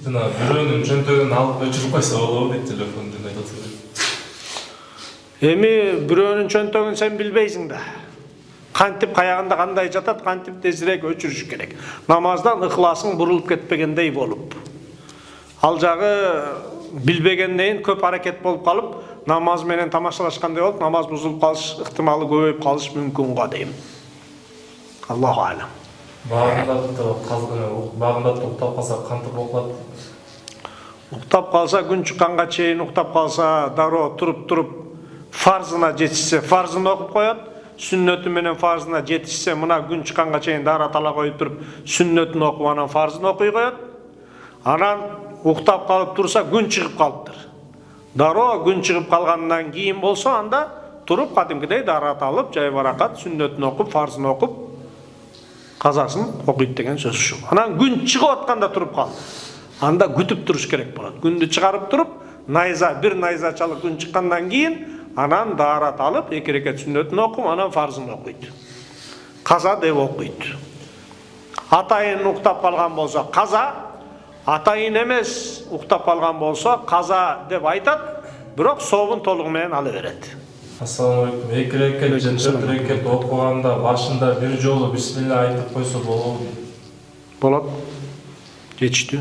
жана бирөөнүн чөнтөгүн алып өчүрүп койсо болобу дейт телефонду деп атат. Эми бирөөнүн чөнтөгүн сен билбейсиң да. Кантип каягында кандай жатат, кантип тезирээк өчүрүш керек. Намаздан ыхласың бурулуп кетпегендей болуп. Ал жагы билбегенден көп аракет болуп калып, намаз менен тамашалашкандай болуп, намаз бузулуп калыш ыктымалы көбөйүп калыш мүмкүн го дейм. Аллаху алам. Багында уктап калса кантип окулат? Уктап калса, күн чыкканга чейин уктап калса, дароо туруп фарзына жетишсе, фарзын окуп коет. Сүннөтү менен фарзына жетишсе, мына күн чыкканга чейин дара тала коюп туруп, сүннөтүн окуп анан фарзын окуй коет. Анан уктап калып турса, күн чыгып калыптыр. Дароо күн чыгып калгандан кийин болсо, анда туруп кадимкидей дара алып, жайбаракат сүннөтүн окуп, фарзын окуп, казасын окуйт деген сөз ушу. Анан күн чыгып атканда туруп калды. Анда күтүп туруш керек болот. Күндү чыгарып туруп, бир найзачалык күн чыккандан кийин анан даарат алып, 2 рекет сүннөтүн окуп, анан фарзын окуйт. Каза деп окуйт. Атайын уктап калган болсо каза, атайын эмес уктап калган болсо каза деп айтат, бирок сообун толугу менен ала берет. Ассаламу алейкум. 2 рекет же 4 рекет окуганда башында бир жолу бисмилла айтып койсо болобу? Болот. Жетиштүү.